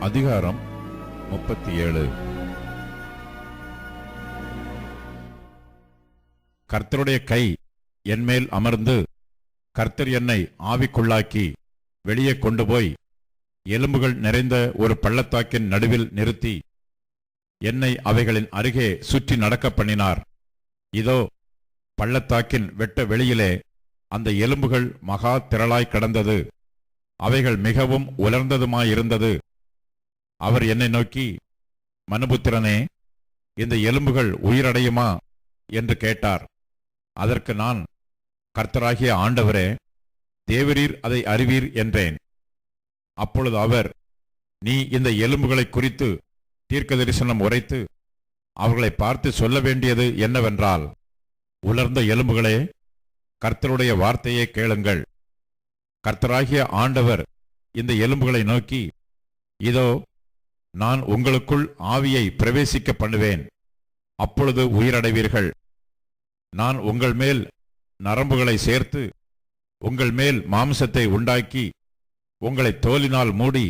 அதிகாரம் 37. கர்த்தருடைய கை என்மேல் அமர்ந்து கர்த்தர் என்னை ஆவிக்குள்ளாக்கி வெளியே கொண்டு போய் எலும்புகள் நிறைந்த ஒரு பள்ளத்தாக்கின் நடுவில் நிறுத்தி என்னை அவைகளின் அருகே சுற்றி நடக்க பண்ணினார். இதோ பள்ளத்தாக்கின் வெட்ட வெளியிலே அந்த எலும்புகள் மகா திரளாய் கடந்தது. அவைகள் மிகவும் உலர்ந்ததுமாயிருந்தது. அவர் என்னை நோக்கி, மனுபுத்திரனே, இந்த எலும்புகள் உயிரடையுமா என்று கேட்டார். அதற்கு நான், கர்த்தராகிய ஆண்டவரே, தேவரீர் அதை அறிவீர் என்றேன். அப்பொழுது அவர், நீ இந்த எலும்புகளை குறித்து தீர்க்க தரிசனம் உரைத்து அவர்களை பார்த்து சொல்ல வேண்டியது என்னவென்றால், உலர்ந்த எலும்புகளே, கர்த்தருடைய வார்த்தையை கேளுங்கள். கர்த்தராகிய ஆண்டவர் இந்த எலும்புகளை நோக்கி, இதோ நான் உங்களுக்குள் ஆவியை பிரவேசிக்க பண்ணுவேன், அப்பொழுது உயிரடைவீர்கள். நான் உங்கள் மேல் நரம்புகளை சேர்த்து உங்கள் மேல் மாம்சத்தை உண்டாக்கி உங்களை தோலினால் மூடி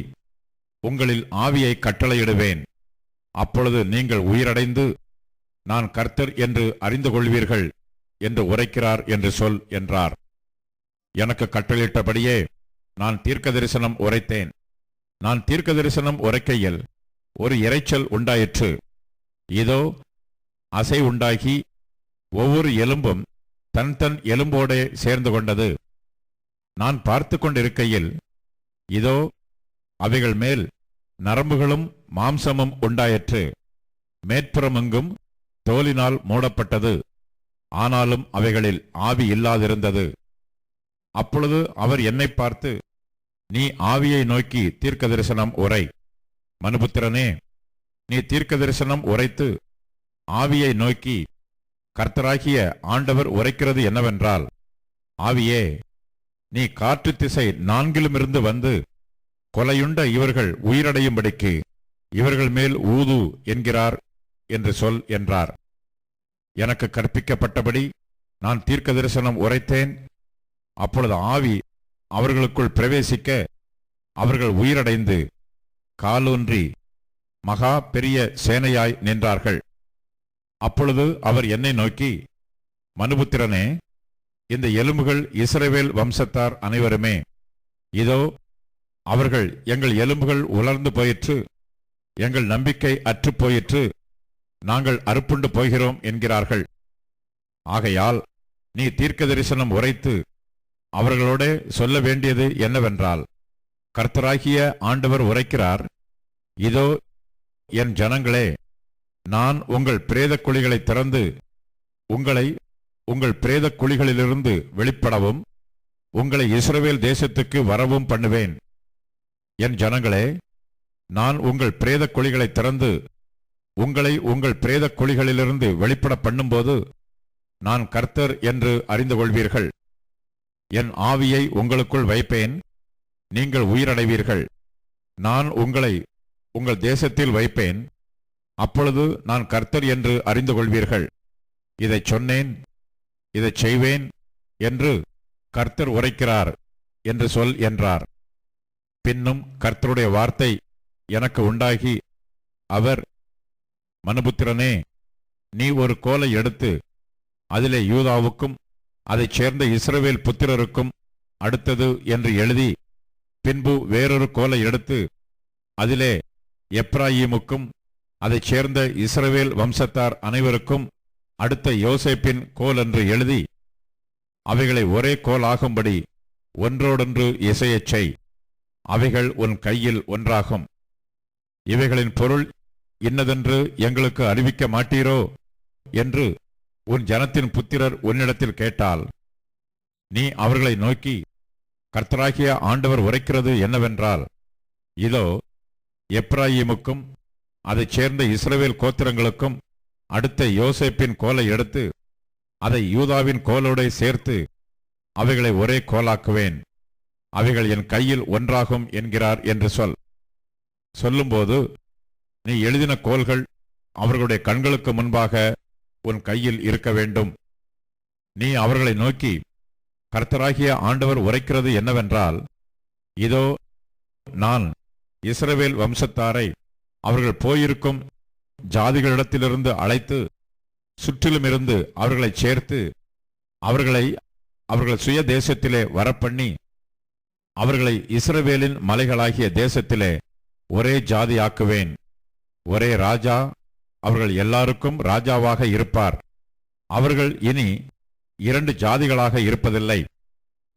உங்களில் ஆவியை கட்டளையிடுவேன். அப்பொழுது நீங்கள் உயிரடைந்து நான் கர்த்தர் என்று அறிந்து கொள்வீர்கள் என்று உரைக்கிறார் என்று சொல் என்றார். எனக்கு கட்டளையிட்டபடியே நான் தீர்க்க தரிசனம் உரைத்தேன். நான் தீர்க்க தரிசனம் உரைக்கையில் ஒரு இரைச்சல் உண்டாயிற்று. இதோ அசை உண்டாகி ஒவ்வொரு எலும்பும் தன் தன் எலும்போடே சேர்ந்து கொண்டது. நான் பார்த்து கொண்டிருக்கையில் இதோ அவைகள் மேல் நரம்புகளும் மாம்சமும் உண்டாயிற்று. மேற்புறமெங்கும் தோலினால் மூடப்பட்டது, ஆனாலும் அவைகளில் ஆவி இல்லாதிருந்தது. அப்பொழுது அவர் என்னை பார்த்து, நீ ஆவியை நோக்கி தீர்க்க தரிசனம் உரை. மனுபுத்திரனே, நீ தீர்க்க தரிசனம் உரைத்து ஆவியை நோக்கி, கர்த்தராகிய ஆண்டவர் உரைக்கிறது என்னவென்றால், ஆவியே, நீ காற்று திசை நான்கிலுமிருந்து வந்து கொலையுண்ட இவர்கள் உயிரடையும்படிக்கு இவர்கள் மேல் ஊது என்கிறார் என்று சொல் என்றார். எனக்கு கற்பிக்கப்பட்டபடி நான் தீர்க்க தரிசனம் உரைத்தேன். அப்பொழுது ஆவி அவர்களுக்குள் பிரவேசிக்க அவர்கள் உயிரடைந்து காலூன்றி மகா பெரிய சேனையாய் நின்றார்கள். அப்பொழுது அவர் என்னை நோக்கி, மனுபுத்திரனே, இந்த எலும்புகள் இஸ்ரவேல் வம்சத்தார் அனைவருமே. இதோ அவர்கள், எங்கள் எலும்புகள் உலர்ந்து போயிற்று, எங்கள் நம்பிக்கை அற்றுப் போயிற்று, நாங்கள் அறுப்புண்டு போகிறோம் என்கிறார்கள். ஆகையால் நீ தீர்க்க தரிசனம் உரைத்து அவர்களோட சொல்ல வேண்டியது என்னவென்றால், கர்த்தராகிய ஆண்டவர் உரைக்கிறார், இதோ என் ஜனங்களே, நான் உங்கள் பிரேத குழிகளை திறந்து உங்களை உங்கள் பிரேத குழிகளிலிருந்து வெளிப்படவும் உங்களை இஸ்ரவேல் தேசத்துக்கு வரவும் பண்ணுவேன். என் ஜனங்களே, நான் உங்கள் பிரேத குழிகளை திறந்து உங்களை உங்கள் பிரேத குழிகளிலிருந்து வெளிப்பட பண்ணும்போது நான் கர்த்தர் என்று அறிந்து கொள்வீர்கள். என் ஆவியை உங்களுக்குள் வைப்பேன், நீங்கள் உயிரடைவீர்கள். நான் உங்களை உங்கள் தேசத்தில் வைப்பேன், அப்பொழுது நான் கர்த்தர் என்று அறிந்து கொள்வீர்கள். இதைச் சொன்னேன், இதைச் செய்வேன் என்று கர்த்தர் உரைக்கிறார் என்று சொல் என்றார். பின்னும் கர்த்தருடைய வார்த்தை எனக்கு உண்டாகி அவர், மனுபுத்திரனே, நீ ஒரு கோலை எடுத்து அதிலே யூதாவுக்கும் அதைச் சேர்ந்த இஸ்ரவேல் புத்திரருக்கும் அடுத்தது என்று எழுதி, பின்பு வேறொரு கோலை எடுத்து அதிலே எப்ராயீமுக்கும் அதைச் சேர்ந்த இஸ்ரவேல் வம்சத்தார் அனைவருக்கும் அடுத்த யோசேப்பின் கோல் என்று எழுதி, அவைகளை ஒரே கோல் ஆகும்படி ஒன்றோடொன்று இசையச் செய். அவைகள் உன் கையில் ஒன்றாகும். இவைகளின் பொருள் இன்னதென்று எங்களுக்கு அறிவிக்க மாட்டீரோ என்று உன் ஜனத்தின் புத்திரர் உன்னிடத்தில் கேட்டால், நீ அவர்களை நோக்கி, கர்த்தராகிய ஆண்டவர் உரைக்கிறது என்னவென்றால், இதோ எப்ராயீமுக்கும் அதைச் சேர்ந்த இஸ்ரவேல் கோத்திரங்களுக்கும் அடுத்த யோசேப்பின் கோலை எடுத்து அதை யூதாவின் கோலோடே சேர்த்து அவைகளை ஒரே கோலாக்குவேன். அவைகள் என் கையில் ஒன்றாகும் என்கிறார் என்று சொல். சொல்லும்போது, நீ எழுதின கோல்கள் அவர்களுடைய கண்களுக்கு முன்பாக உன் கையில் இருக்க வேண்டும். நீ அவர்களை நோக்கி, கர்த்தராகிய ஆண்டவர் உரைக்கிறது என்னவென்றால், இதோ நான் இஸ்ரவேல் வம்சத்தாரை அவர்கள் போயிருக்கும் ஜாதிகளிடத்திலிருந்து அழைத்து சுற்றிலுமிருந்து அவர்களை சேர்த்து அவர்களை அவர்கள் சுய தேசத்திலே வரப்பண்ணி அவர்களை இஸ்ரவேலின் மலைகளாகிய தேசத்திலே ஒரே ஜாதியாக்குவேன். ஒரே ராஜா அவர்கள் எல்லாருக்கும் ராஜாவாக இருப்பார். அவர்கள் இனி 2 ஜாதிகளாக இருப்பதில்லை.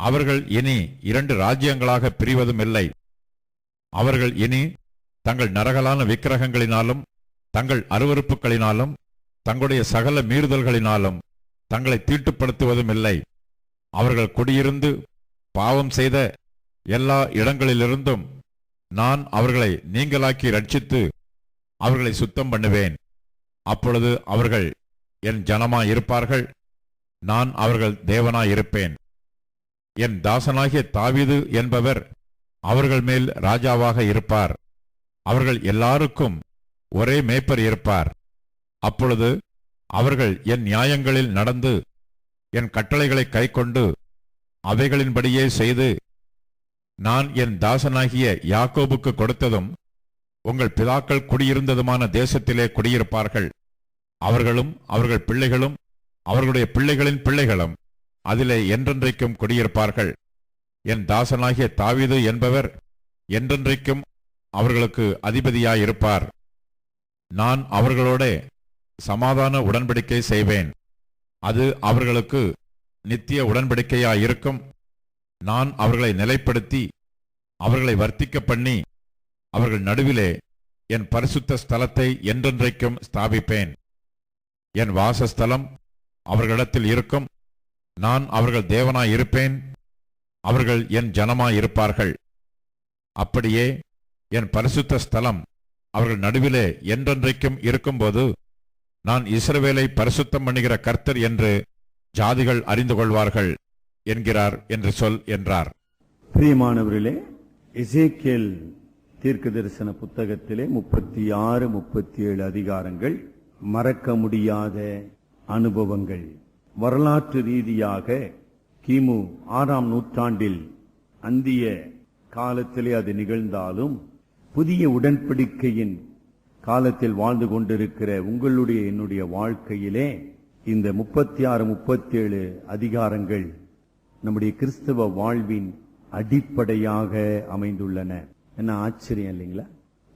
அவர்கள் இனி 2 ராஜ்யங்களாக பிரிவதும் இல்லை. அவர்கள் இனி தங்கள் நரகலான விக்கிரகங்களினாலும் தங்கள் அருவருப்புகளினாலும் தங்களுடைய சகல மீறுதல்களினாலும் தங்களை தீட்டுப்படுத்துவதும் இல்லை. அவர்கள் குடியிருந்து பாவம் செய்த எல்லா இடங்களிலிருந்தும் நான் அவர்களை நீங்களாக்கி ரட்சித்து அவர்களை சுத்தம் பண்ணுவேன். அப்பொழுது அவர்கள் என் ஜனமாயிருப்பார்கள், நான் அவர்கள் தேவனாயிருப்பேன். என் தாசனாகிய தாவீது என்பவர் அவர்கள் மேல் ராஜாவாக இருப்பார். அவர்கள் எல்லாருக்கும் ஒரே மேய்ப்பர் இருப்பார். அப்பொழுது அவர்கள் என் நியாயங்களில் நடந்து என் கட்டளைகளை கைக்கொண்டு அவைகளின்படியே செய்து நான் என் தாசனாகிய யாக்கோபுக்கு கொடுத்ததும் உங்கள் பிதாக்கள் குடியிருந்ததுமான தேசத்திலே குடியிருப்பார்கள். அவர்களும் அவர்கள் பிள்ளைகளும் அவர்களுடைய பிள்ளைகளின் பிள்ளைகளும் அதிலே என்றென்றைக்கும் குடியிருப்பார்கள். என் தாசனாகிய தாவீது என்பவர் என்றென்றைக்கும் அவர்களுக்கு அதிபதியாயிருப்பார். நான் அவர்களோட சமாதான உடன்படிக்கை செய்வேன். அது அவர்களுக்கு நித்திய உடன்படிக்கையாயிருக்கும். நான் அவர்களை நிலைப்படுத்தி அவர்களை வர்த்திக்க பண்ணி அவர்கள் நடுவிலே என் பரிசுத்த ஸ்தலத்தை என்றென்றைக்கும் ஸ்தாபிப்பேன். என் வாசஸ்தலம் அவர்களிடத்தில் இருக்கும். நான் அவர்கள் தேவனாயிருப்பேன், அவர்கள் என் ஜனமாயிருப்பார்கள். அப்படியே என் பரிசுத்த ஸ்தலம் அவர்கள் நடுவிலே என்றென்றைக்கும் இருக்கும்போது நான் இஸ்ரவேலை பரிசுத்தம் பண்ணுகிற கர்த்தர் என்று ஜாதிகள் அறிந்து கொள்வார்கள் என்கிறார் என்று சொல் என்றார். பிரியமானவர்களே, எசேக்கியேல் தீர்க்க தரிசன புத்தகத்திலே 36, 37 அதிகாரங்கள் மறக்க முடியாத அனுபவங்கள். வரலாற்று ரீதியாக கிமு 6ஆம் நூற்றாண்டில் அந்திய காலத்திலே அது நிகழ்ந்தாலும் புதிய உடன்படிக்கையின் காலத்தில் வாழ்ந்து கொண்டிருக்கிற உங்களுடைய என்னுடைய வாழ்க்கையிலே இந்த 36, 37 அதிகாரங்கள் நம்முடைய கிறிஸ்தவ வாழ்வின் அடிப்படையாக அமைந்துள்ளன. என்ன ஆச்சரியம் இல்லைங்களா?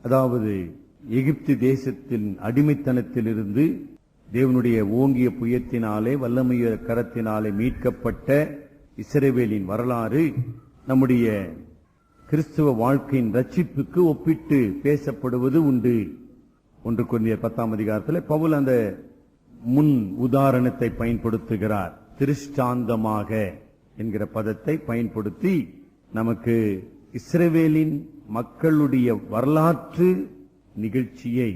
அதாவது எகிப்து தேசத்தின் அடிமைத்தனத்திலிருந்து தேவனுடைய ஓங்கிய புயத்தினாலே வல்லமைய கரத்தினாலே மீட்கப்பட்ட இஸ்ரவேலின் வரலாறு நம்முடைய கிறிஸ்துவ வாழ்க்கையின் ரட்சிப்புக்கு ஒப்பிட்டு பேசப்படுவது உண்டு. 1 கொரிந்தியர் 10ஆம் அதிகாரத்தில் பவுல் அந்த முன் உதாரணத்தை பயன்படுத்துகிறார். திருஷ்டாந்தமாக என்கிற பதத்தை பயன்படுத்தி நமக்கு இஸ்ரவேலின் மக்களுடைய வரலாற்று நிகழ்ச்சியை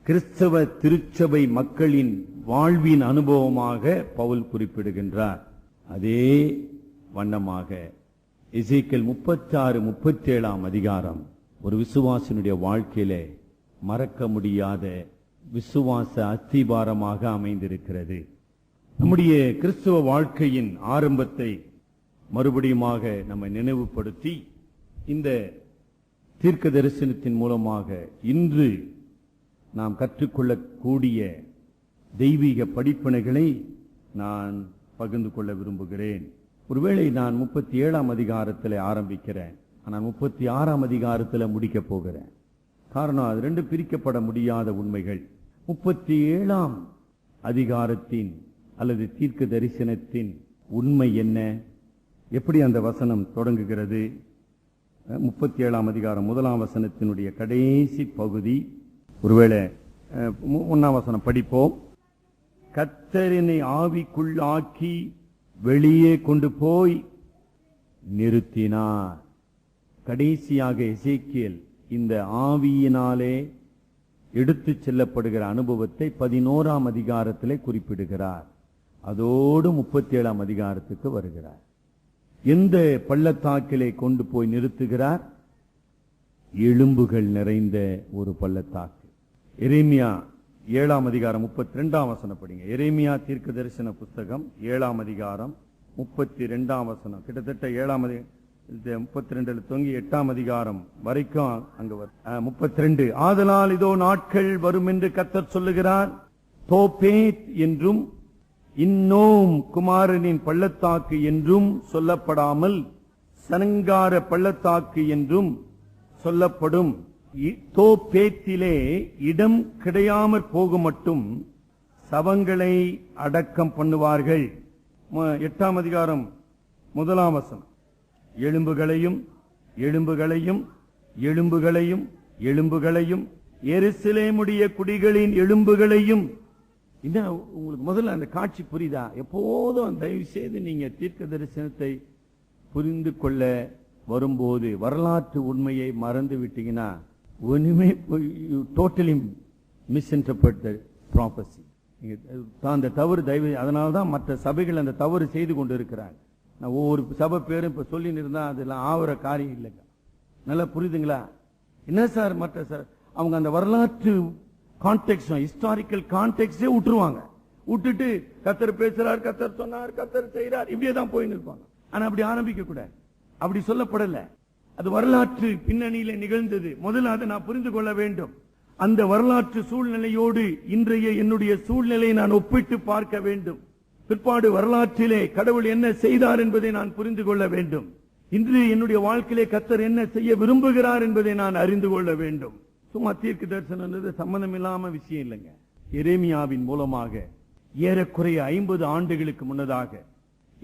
கிறிஸ்தவ திருச்சபை மக்களின் வாழ்வின் அனுபவமாக பவுல் குறிப்பிடுகின்றார். அதே வண்ணமாக எசேக்கியேல் 36, 37ஆம் அதிகாரம் ஒரு விசுவாசினுடைய வாழ்க்கையிலே மறக்க முடியாத விசுவாச அஸ்திபாரமாக அமைந்திருக்கிறது. நம்முடைய கிறிஸ்தவ வாழ்க்கையின் ஆரம்பத்தை மறுபடியுமாக நம்மை நினைவுபடுத்தி இந்த தீர்க்க தரிசனத்தின் மூலமாக இன்று நாம் கற்றுக்கொள்ளக்கூடிய தெய்வீக படிப்பினைகளை நான் பகிர்ந்து கொள்ள விரும்புகிறேன். ஒருவேளை நான் 37ஆம் அதிகாரத்தில் ஆரம்பிக்கிறேன், ஆனால் 36ஆம் அதிகாரத்தில் முடிக்க போகிறேன். காரணம், அது 2 பிரிக்கப்பட முடியாத உண்மைகள். 37ஆம் அதிகாரத்தின் அல்லது தீர்க்க தரிசனத்தின் உண்மை என்ன? எப்படி அந்த வசனம் தொடங்குகிறது? 37ஆம் அதிகாரம் 1ஆம் வசனத்தினுடைய கடைசி பகுதி. ஒருவேளை 1ஆம் வசனம் படிப்போம். கர்த்தரினை ஆவிக்குள்ளாக்கி வெளியே கொண்டு போய் நிறுத்தினார். கடைசியாக எசேக்கியேல் இந்த ஆவியினாலே எடுத்துச் செல்லப்படுகிற அனுபவத்தை 11ஆம் அதிகாரத்திலே குறிப்பிடுகிறார். அதோடு 37ஆம் அதிகாரத்துக்கு வருகிறார். எந்த பள்ளத்தாக்கிலே கொண்டு போய் நிறுத்துகிறார்? எலும்புகள் நிறைந்த ஒரு பள்ளத்தாக்கு. எரேமியா 7ஆம் அதிகாரம் 32ஆம் வசனம் படிங்க. எரேமியா தீர்க்க தரிசன புஸ்தகம் 7ஆம் அதிகாரம் 32ஆம் வசனம். கிட்டத்தட்ட 32 தொங்கி 8ஆம் அதிகாரம் வரைக்கும் அங்க 32. ஆதலால் இதோ நாட்கள் வரும் என்று கர்த்தர் சொல்லுகிறார், தோப்பேத் என்றும் இன்னோம் குமாரனின் பள்ளத்தாக்கு என்றும் சொல்லப்படாமல் சனங்கார பள்ளத்தாக்கு என்றும் சொல்லப்படும். தோப்பேத்திலே இடம் கிடையாமற் போக மட்டும் சவங்களை அடக்கம் பண்ணுவார்கள். 8ஆம் அதிகாரம் 1ஆம் வசனம். எலும்புகளையும் எலும்புகளையும் எலும்புகளையும் எலும்புகளையும் எருசலேமுடைய குடிகளின் எலும்புகளையும். உங்களுக்கு முதல்ல அந்த காட்சி புரியுதா? எப்போதும் தயவு செய்து நீங்க தீர்க்க தரிசனத்தை புரிந்து கொள்ள வரும்போது வரலாற்று உண்மையை மறந்து விட்டீங்கன்னா ஒண்ணுமே டோட்டலி மிஸ்இன்டர்பிரட் தி ப்ராபசி. அந்த தவறு தயவு, அதனால்தான் மற்ற சபைகள் அந்த தவறு செய்து கொண்டு இருக்கிறாங்க. நான் ஒவ்வொரு சபை பேரும் இப்ப சொல்லி இருந்தா அதெல்லாம் ஆவற காரியம் இல்லைங்க. நல்லா புரியுதுங்களா? என்ன சார் மற்ற சார் அவங்க அந்த வரலாற்று கான்டெக்ட், ஹிஸ்டாரிக்கல் கான்டெக்டே விட்டுருவாங்க. விட்டுட்டு கர்த்தர் பேசுறார், கர்த்தர் சொன்னார், கர்த்தர் செய்யறார், இப்படியே தான் போயின்னு இருப்பாங்க. ஆனா அப்படி ஆரம்பிக்க கூடாது. அப்படி சொல்லப்படல. அது வரலாற்று பின்னணியில நிகழ்ந்தது. முதல்ல அதை நான் புரிந்து கொள்ள வேண்டும். அந்த வரலாற்று சூழ்நிலையோடு இன்றைய என்னுடைய சூழ்நிலையை நான் ஒப்பிட்டு பார்க்க வேண்டும். பிற்பாடு வரலாற்றிலே கடவுள் என்ன செய்தார் என்பதை நான் புரிந்து கொள்ள வேண்டும். இன்று என்னுடைய வாழ்க்கையிலே கர்த்தர் என்ன செய்ய விரும்புகிறார் என்பதை நான் அறிந்து கொள்ள வேண்டும். சும்மா தீர்க்க தரிசனம் சம்பந்தம் இல்லாம விஷயம் இல்லைங்க. எரேமியாவின் மூலமாக ஏறக்குறைய 50 ஆண்டுகளுக்கு முன்னதாக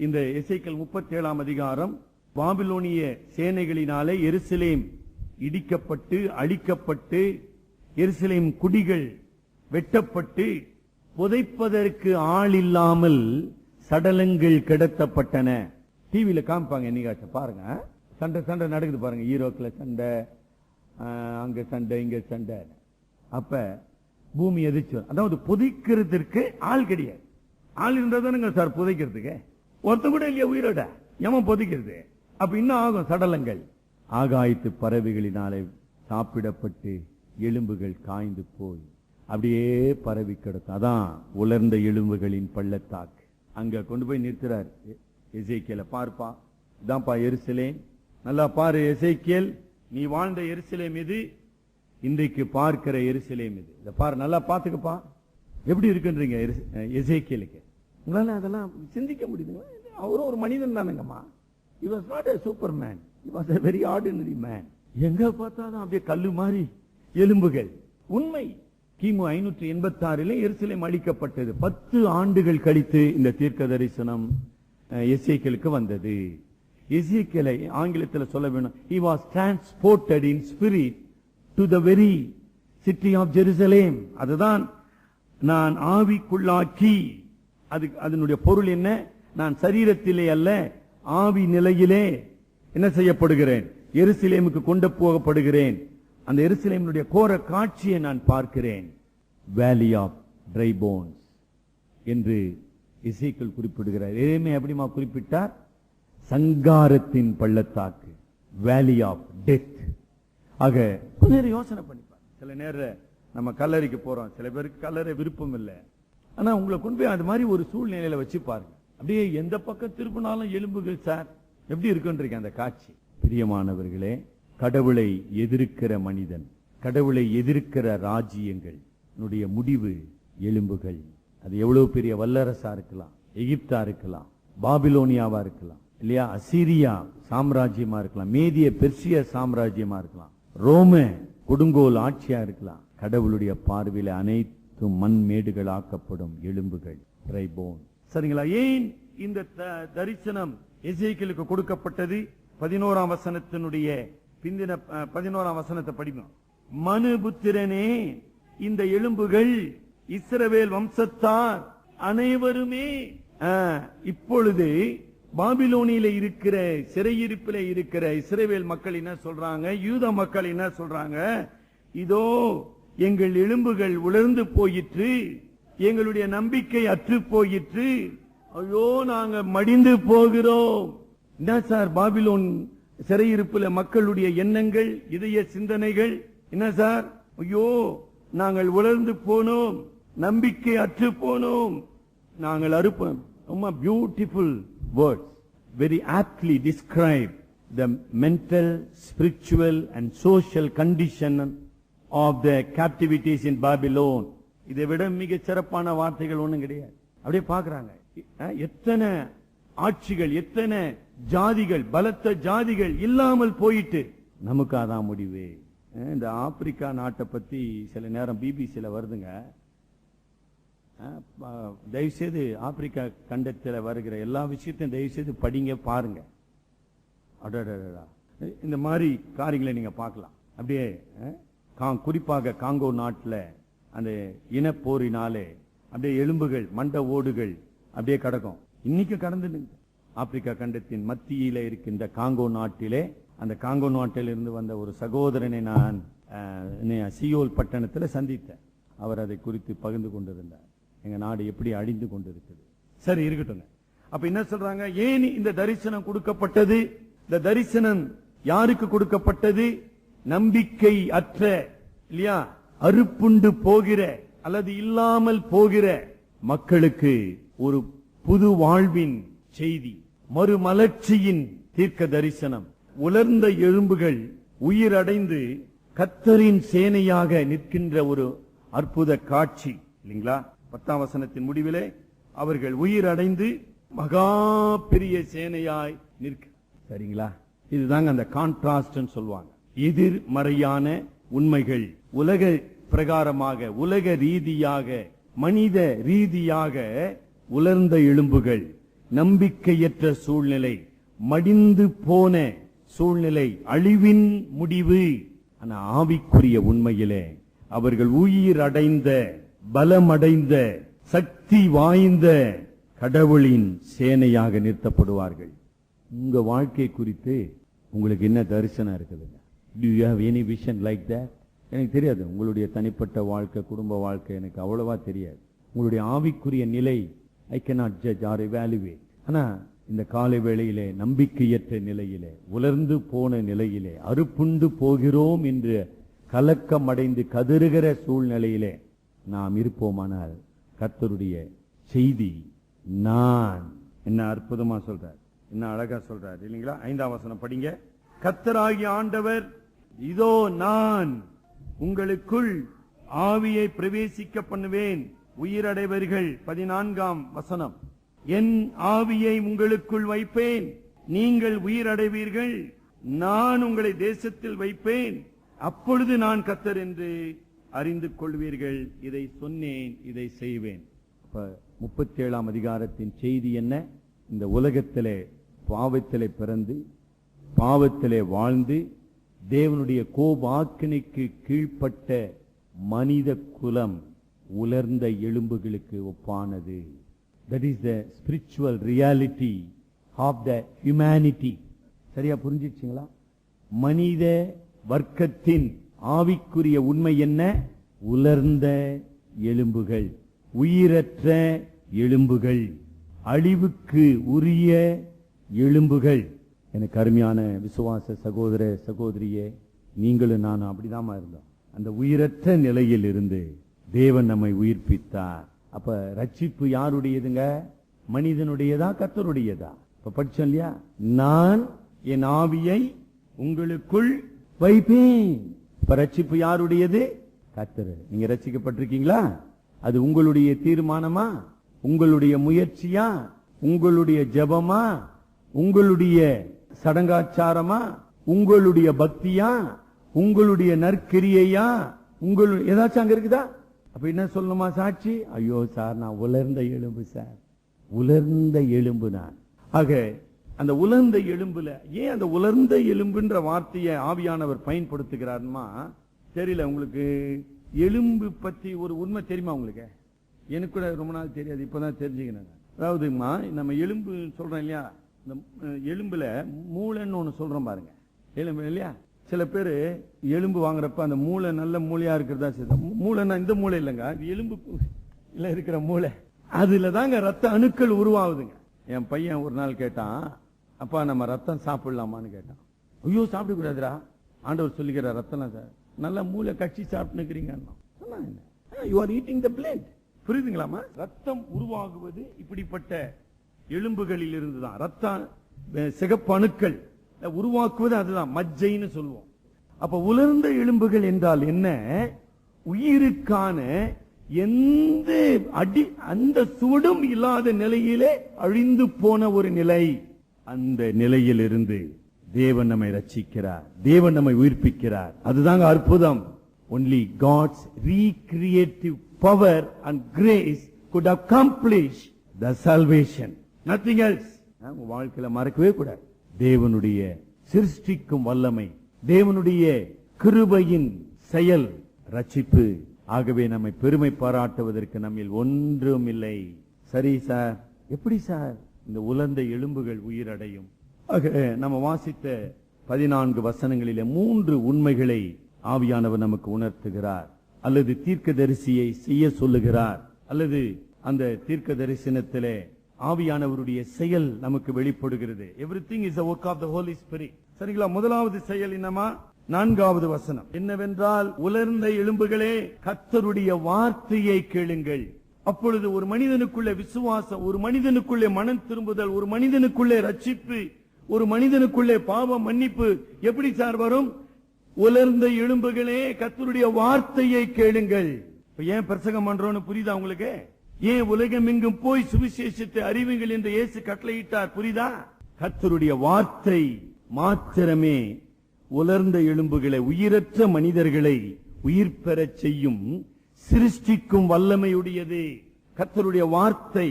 இந்த எசேக்கியேல் 37ஆம் அதிகாரம் பாபிலோனிய சேனைகளினாலே எருசலேம் இடிக்கப்பட்டு அழிக்கப்பட்டு எருசலேம் குடிகள் வெட்டப்பட்டு புதைப்பதற்கு ஆள் இல்லாமல் சடலங்கள் கிடத்தப்பட்டன. டிவியில காமிப்பாங்க, என்னைக்காச்ச பாருங்க. சண்டை சண்டை நடக்குது பாருங்க. ஈரோக்கில் சண்டை, அங்க சண்டை, இங்க சண்டை. அப்ப பூமி எதிர்த்து, அதாவது புதைக்கிறதுக்கு ஆள் கிடையாது. ஆள் இருந்தா தானுங்க சார் புதைக்கிறதுக்கு. ஒருத்த கூட இல்லையா உயிரோட, எவன் புதைக்கிறது? அப்ப இன்னும் ஆகும் சடலங்கள். ஆகாயத்து பறவைகளினாலே சாப்பிடப்பட்டு எலும்புகள் காய்ந்து போய் அப்படியே பரவி கிடக்கும். அதான் உலர்ந்த எலும்புகளின் பள்ளத்தாக்கு. அங்க கொண்டு போய் நிறுத்துறார் எசேக்கியேல. பார்ப்பா, இதான்ப்பா எருசலேம். நல்லா பாரு எசேக்கியேல், நீ வாழ்ந்த எருசலேம் இது, இன்றைக்கு பார்க்கிற எருசலேம் இது. இத பாரு, நல்லா பாத்துக்கப்பா. எப்படி இருக்குன்றீங்க எசேக்கியேலுக்கு? உங்களால அதெல்லாம் சிந்திக்க முடியுதுங்களா? அவரும் ஒரு மனிதன் தானுங்கம்மா. He was not a superman. He was a very ordinary man. எங்க பார்த்தாலும் அப்படியே கல்லு மாதிரி எலும்புகள். உண்மை. கிமு 586 எருசலேம் அழிக்கப்பட்டது. 10 ஆண்டுகள் கழித்து இந்த தீர்க்க தரிசனம் எசேக்கியேலுக்கு வந்தது. எசேக்கியேலை ஆங்கிலத்தில் சொல்ல வேண்டும், he was transported in spirit to the very city of Jerusalem. அதுதான் நான் ஆவிக்குள்ளாக்கி. அதனுடைய பொருள் என்ன? நான் சரீரத்திலே அல்ல, ஆவி நிலையிலே என்ன செய்யப்படுகிறேன்? எருசலேமுக்கு கொண்டு போகப்படுகிறேன். அந்த எருசலேமுடைய கோர காட்சியை நான் பார்க்கிறேன். வேலி ஆஃப் ட்ரை போன்ஸ் என்று எசேக்கியேல் குறிப்பிடுகிறார். எரேமியா எப்படிமா குறிப்பிட்டார்? சங்காரத்தின் பள்ளத்தாக்கு, வேலி ஆஃப் டெத். ஆக கொஞ்ச நேரம் யோசனை பண்ணிப்பார். சில நேரம் நம்ம கல்லறைக்கு போறோம், சில பேருக்கு கல்லறை விருப்பம் இல்லை. ஆனா உங்களை கொண்டு போய் அது மாதிரி ஒரு சூழ்நிலையில வச்சு பாருங்க. அப்படியே எந்த பக்கம் திருப்பினாலும் எலும்புகள் சார். எப்படி இருக்குன்றீங்க அந்த காட்சி? பிரியமானவர்களே, கடவுளை எதிர்க்கிற மனிதன், கடவுளை எதிர்க்கிற ராஜ்யங்கள் முடிவு எலும்புகள். அது எவ்வளவு பெரிய வல்லரசா இருக்கலாம், எகிப்தா இருக்கலாம், பாபிலோனியாவா இருக்கலாம், இல்லையா, அசீரியா சாம்ராஜ்யமா இருக்கலாம், மேதிய பெர்சிய சாம்ராஜ்யமா இருக்கலாம், ரோம கொடுங்கோல் ஆட்சியா இருக்கலாம். கடவுளுடைய பார்வையில அனைத்தும் மண் மேடுகள் ஆக்கப்படும் எலும்புகள், ட்ரை போன். சரிங்களா? ஏன் இந்த தரிசனம் எசேக்கியேலுக்கு கொடுக்கப்பட்டது? 11ஆம் வசனத்தினுடைய பிந்தின 11ஆம் வசனத்தை படிப்போம். மனுபுத்திரனே, இந்த எலும்புகள் இஸ்ரவேல் வம்சத்தார் அனைவருமே இப்பொழுது பாபிலோனியில இருக்கிற சிறையிருப்பில இருக்கிற இஸ்ரவேல் மக்கள் என்ன சொல்றாங்க, யூத மக்கள் என்ன சொல்றாங்க? இதோ எங்கள் எலும்புகள் உலர்ந்து போயிற்று, எங்களுடைய நம்பிக்கை அற்று போயிற்று, ஐயோ நாங்க மடிந்து போகிறோம். என்ன சார் பாபிலோன் சிறையிருப்புல மக்களுடைய எண்ணங்கள், இதய சிந்தனைகள் என்ன சார்? ஐயோ நாங்கள் உலர்ந்து போனோம், நம்பிக்கை அற்று போனோம், நாங்கள் அறுப்போம். ரொம்ப beautiful words, very aptly describe the mental, spiritual and social condition of the captivities in Babylon. இதை விட மிக சிறப்பான வார்த்தைகள் ஒண்ணும் கிடையாது. அப்படியே பாக்குறாங்க எத்தனை ஆட்சிகள், எத்தனை ஜாதிகள், பலத்த ஜாதிகள் இல்லாமல் போயிட்டு நமக்கு அதான் முடிவு. இந்த ஆப்பிரிக்கா நாட்டை பத்தி சில நேரம் பிபிசில வருதுங்க. தயவுசெய்து ஆப்பிரிக்கா கண்டத்தில் வருகிற எல்லா விஷயத்தையும் தயவுசெய்து படிங்க, பாருங்க. அடடா, இந்த மாதிரி காரியங்களை நீங்க பார்க்கலாம். அப்படியே குறிப்பாக காங்கோ நாட்டில் அந்த இனப்போரினாலே அப்படியே எலும்புகள், மண்ட ஓடுகள் அப்படியே கிடக்கும். இன்னைக்கு கடந்து ஆப்பிரிக்கா கண்டத்தின் மத்தியில இருக்கின்ற காங்கோ நாட்டிலே, அந்த காங்கோ நாட்டில் இருந்து வந்த ஒரு சகோதரனை நான் சியோல் பட்டணத்தில் சந்தித்தேன். அவர் அதை குறித்து பகிர்ந்து கொண்டிருந்தார். எங்க நாடு எப்படி அழிந்து கொண்டிருக்குது. சரி, இருக்கட்டும். அப்ப என்ன சொல்றாங்க, ஏன் இந்த தரிசனம் கொடுக்கப்பட்டது? இந்த தரிசனம் யாருக்கு கொடுக்கப்பட்டது? நம்பிக்கை அற்ற, இல்லையா, அறுப்புண்டு போகிற அல்லது இல்லாமல் போகிற மக்களுக்கு ஒரு புது வாழ்வின் செய்தி, மறுமலர்ச்சியின் தீர்க்க தரிசனம். உலர்ந்த எலும்புகள் உயிரடைந்து கர்த்தரின் சேனையாக நிற்கின்ற ஒரு அற்புத காட்சி, இல்லைங்களா? 10ஆம் வசனத்தின் முடிவிலே அவர்கள் உயிரடைந்து மகா பெரிய சேனையாய் நிற்க. சரிங்களா? இதுதாங்க அந்த கான்ட்ராஸ்ட் சொல்லுவாங்க. எதிர்மறையான உண்மைகள் உலக பிரகாரமாக, உலக ரீதியாக, மனித ரீதியாக உலர்ந்த எலும்புகள், நம்பிக்கையற்ற சூழ்நிலை, மடிந்து போன சூழ்நிலை, அழிவின் முடிவு. ஆனா ஆவிக்குரிய உண்மையிலே அவர்கள் உயிரடைந்த, பலமடைந்த, சக்தி வாய்ந்த கடவுளின் சேனையாக நிறுத்தப்படுவார்கள். உங்க வாழ்க்கை குறித்து உங்களுக்கு என்ன தரிசனம் இருக்குதுங்க? Do you have any vision like that? எனக்கு தெரியாது. உங்களுடைய தனிப்பட்ட வாழ்க்கை, குடும்ப வாழ்க்கை எனக்கு அவ்வளவா தெரியாது. உங்களுடைய ஆவிக்குரிய நிலை I cannot judge or evaluate. ஆனா இந்த காலை வேளையிலே நம்பிக்கையற்ற நிலையிலே, உலர்ந்து போன நிலையிலே, அறுப்புண்டு போகிறோம் என்று கலக்கம் அடைந்து கதறுகிற சூழ்நிலையிலே நாம் இருப்போமானால் கர்த்தருடைய செய்தி நான் என்ன அற்புதமா சொல்றார், என்ன அழகா சொல்றார், இல்லைங்களா? 5ஆம் வசனம் படிங்க. கர்த்தராகிய ஆண்டவர், இதோ நான் உங்களுக்குள் ஆவியை பிரவேசிக்க பண்ணுவேன், உயிரடைவர்கள். 14ஆம் வசனம். என் ஆவியை உங்களுக்குள் வைப்பேன், நீங்கள் உயிரடைவீர்கள், நான் உங்களை தேசத்தில் வைப்பேன், அப்பொழுது நான் கர்த்தர் என்று அறிந்து கொள்வீர்கள். இதை சொன்னேன், இதை செய்வேன். 37ஆம் அதிகாரத்தின் செய்தி என்ன? இந்த உலகத்திலே பாவத்திலே பிறந்து, பாவத்திலே வாழ்ந்து, தேவனுடைய கோபாக்கினைக்கு கீழ்ப்பட்ட மனித குலம் உலர்ந்த எலும்புகளுக்கு ஒப்பானது. That is the spiritual reality of the humanity. சரியா புரிஞ்சிடுச்சுங்களா? மனித வர்க்கத்தின் ஆவிக்குரிய உண்மை என்ன? உலர்ந்த எலும்புகள், உயிரற்ற எலும்புகள், அழிவுக்கு உரிய எலும்புகள். எனக்கு அருமையான விசுவாச சகோதர சகோதரியே, நீங்களும் நானும் அப்படிதான் இருந்தோம். அந்த உயிரற்ற நிலையில் இருந்து தேவன் நம்மை உயிர்ப்பித்தார். அப்ப ரட்சிப்பு யாருடையதுங்க? மனிதனுடையதா, கர்த்தருடையதா? இப்ப படிச்சோம் இல்லையா? நான் என் ஆவியை உங்களுக்குள் வைப்பேன். இப்ப ரட்சிப்பு யாருடையது? கர்த்தர். நீங்க ரட்சிக்கப்பட்டிருக்கீங்களா? அது உங்களுடைய தீர்மானமா? உங்களுடைய முயற்சியா? உங்களுடைய ஜெபமா? உங்களுடைய சடங்காச்சாரமா? உங்களுடைய பக்தியா? உங்களுடைய நற்கிரியையா? உங்களுடைய ஏதாச்சும் அங்க இருக்குதா? அப்ப என்ன சொல்லணுமா சாட்சி? ஐயோ சார், நான் உலர்ந்த எலும்பு சார், உலர்ந்த எலும்பு நான். ஆக அந்த உலர்ந்த எலும்புல ஏன் அந்த உலர்ந்த எலும்புன்ற வார்த்தையை ஆவியானவர் பயன்படுத்துகிறார்மா தெரியல. உங்களுக்கு எலும்பு பத்தி ஒரு உண்மை தெரியுமா உங்களுக்கு? எனக்கு கூட ரொம்ப நாள் தெரியாது, இப்பதான் தெரிஞ்சுக்கிறேன். அதாவதுமா, நம்ம எலும்பு சொல்றோம் இல்லையா, இந்த எலும்புல மூளைன்னு ஒண்ணு சொல்றோம் பாருங்க, எலும்பு இல்லையா? சில பேரு எலும்பு வாங்குறப்ப அந்த மூளை நல்ல மூளையா இருக்கிறதா சரி. மூளைன்னா இந்த மூளை இல்லைங்க, எலும்பு இல்ல இருக்கிற மூளை, அதுல தாங்க ரத்த அணுக்கள் உருவாகுதுங்க. என் பையன் ஒரு நாள் கேட்டான், அப்பா நம்ம ரத்தம் சாப்பிடலாமான்னு கேட்டான். ஐயோ சாப்பிட கூடாதுரா, ஆண்டவர் சொல்லிக்கிற ரத்தம் சார், நல்ல மூளை கட்சி சாப்பிட்டுக்கிறீங்க. You are eating the blood. புரியுதுங்களாமா? ரத்தம் உருவாகுவது இப்படிப்பட்ட எலும்புகளில் இருந்துதான். ரத்தம் சிகப்பு அணுக்கள் உருவாக்குவது அதுதான் மஜ்ஜைன்னு சொல்லுவோம். அப்ப உலர்ந்த எலும்புகள் என்றால் என்ன? உயிருக்கான எந்த அந்த சுவடும் இல்லாத நிலையிலே அழிந்து போன ஒரு நிலை. அந்த நிலையிலிருந்து தேவன் நம்மை ரட்சிக்கிறார், தேவன் நம்மை உயிர்ப்பிக்கிறார். அதுதாங்க அற்புதம். Only God's recreative power and grace could accomplish the salvation. Nothing else. உங்க வாழ்க்கையில மறக்கவே கூடாது. தேவனுடைய சிருஷ்டிக்கும் வல்லமை, தேவனுடைய கிருபையின் செயல் ரட்சிப்பு. ஆகவே நம்மை பெருமை பாராட்டுவதற்கு நம்மில் ஒன்றும் இல்லை. சரி சார், எப்படி சார் இந்த உலர்ந்த எலும்புகள் உயிரடையும்? நம்ம வாசித்த 14 வசனங்களிலே 3 உண்மைகளை ஆவியானவர் நமக்கு உணர்த்துகிறார். அல்லது தீர்க்கதரிசியை செய்ய சொல்லுகிறார், அல்லது அந்த தீர்க்க தரிசனத்திலே ஆவியானவருடைய செயல் நமக்கு வெளிப்படுகிறது. Everything is a work of the Holy Spirit. சரிங்களா? முதலாவது செயல் என்னமா? 4வது வசனம் என்னவென்றால், உலர்ந்த எலும்புகளே கர்த்தருடைய வார்த்தையை கேளுங்கள். அப்பொழுது ஒரு மனிதனுக்குள்ளே விசுவாசம், ஒரு மனிதனுக்குள்ளே மனம் திரும்புதல், ஒரு மனிதனுக்குள்ளே ரட்சிப்பு, ஒரு மனிதனுக்குள்ளே பாவ மன்னிப்பு எப்படி சார் வரும்? உலர்ந்த எலும்புகளே கர்த்தருடைய வார்த்தையை கேளுங்கள். ஏன் பிரசங்கம் பண்றோம்னு புரியுதா உங்களுக்கு? ஏன் உலகம் எங்கும் போய் சுவிசேஷத்தை அறிவுங்கள் என்று இயேசு கட்டளையிட்டார்? புரியுதா? கர்த்தருடைய வார்த்தை மாத்திரமே உலர்ந்த எலும்புகளை, உயிரற்ற மனிதர்களை உயிர் பெறச் செய்யும், சிருஷ்டிக்கும் வல்லமையுடையது. கர்த்தருடைய வார்த்தை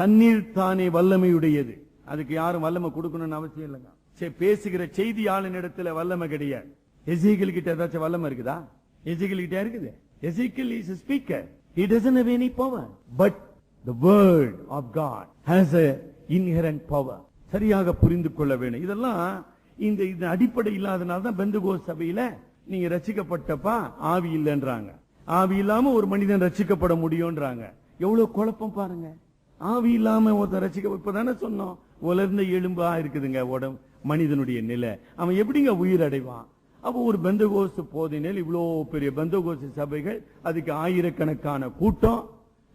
தண்ணீர் தானே வல்லமையுடையது. அதுக்கு யாரும் வல்லமை கொடுக்கணும்னு அவசியம் இல்லைங்க. சரி, பேசுகிற செய்தியாளன் இடத்துல வல்லமை கிடையாது. எசேக்கியேல் கிட்ட ஏதாச்சும் வல்லமை இருக்குதா? எசேக்கியேல் கிட்ட இருக்குது. எசேக்கியேல் is a speaker. He doesn't have any power. But the word of God has a inherent power. சரியாக புரிந்து கொள்ள வேண்டும். இதெல்லாம் இந்த அடிப்படை இல்லாதனால தான் பெந்தகோஸ்து சபையில நீங்க ரட்சிக்கப்பட்டப்பா ஆவி இல்லைன்றாங்க. ஆவி இல்லாம ஒரு மனிதன் ரட்சிக்கப்பட முடியும்ன்றாங்க. எவ்வளவு குழப்பம் பாருங்க. ஆவி இல்லாம ஒருத்தன் ரட்சிக்க, இப்பதானே சொன்னோம், உலர்ந்த எலும்பா இருக்குதுங்க உடம்பு மனிதனுடைய நிலை. அவன் எப்படிங்க உயிர் அடைவான்? அப்போ ஒரு பெந்தகோஸ்து போதினில் இவ்வளோ பெரிய பெந்தகோஸ்து சபைகள், அதுக்கு ஆயிரக்கணக்கான கூட்டம்,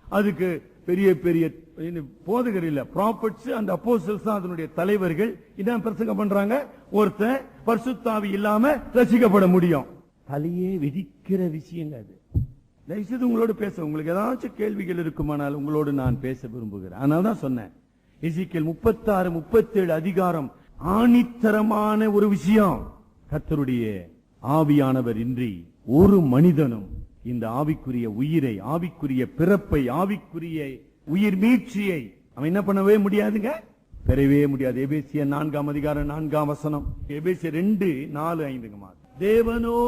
அதுக்கு பெரிய பெரிய போதகர் இல்ல, ப்ராஃபட்ஸ் அண்ட் அப்போஸ்தலர்ஸ் தான் அதனுடைய தலைவர்கள். இதான் பிரசங்கம் பண்றாங்க. ஒருத்தன் பரிசுத்த ஆவி இல்லாம ரட்சிக்கப்பட முடியும்? தலையே வெடிக்கிற விஷயங்க அது. தயவுசெய்து உங்களோடு பேச, உங்களுக்கு ஏதாச்சும் கேள்விகள் இருக்குமானால் உங்களோடு நான் பேச விரும்புகிறேன். அதனால தான் சொன்னேன், எசேக்கியேல் 36, 37 அதிகாரம் ஆணித்தரமான ஒரு விஷயம். கர்த்தருடைய ஆவியானவர் இன்றி ஒரு மனிதனும் இந்த ஆவிக்குரிய உயிரை, ஆவிக்குரிய பிறப்பை, ஆவிக்குரிய உயிர் மீட்சியை அவன் என்ன பண்ணவே முடியாதுங்க, பெறவே முடியாது. எபேசியர் 4ஆம் அதிகாரம் 4ஆம் வசனம், எபேசியர் 2:4-5. தேவனோ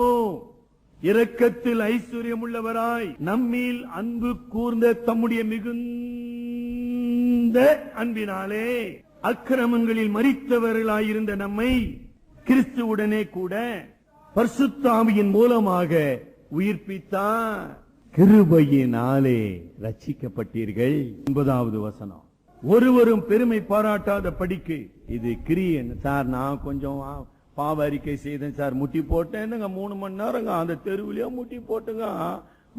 இரக்கத்தில் ஐஸ்வர்யம் உள்ளவராய் நம்மில் அன்பு கூர்ந்த தம்முடைய மிகுந்த அன்பினாலே அக்கிரமங்களில் மரித்தவர்களாயிருந்த நம்மை கிறிஸ்துவுடனே கூட பரிசுத்த ஆவியின் மூலமாக உயிர்ப்பித்தார். கிருபையினாலே ரட்சிக்கப்பட்டீர்கள். 9வது வசனம், ஒருவரும் பெருமை பாராட்டாத படிக்கு இது கிரியன். சார் நான் கொஞ்சம் பாவ அறிக்கை செய்தேன் சார், முட்டி போட்டேன் 3 மணி நேரங்க அந்த தெருவிலேயே முட்டி போட்டுங்க,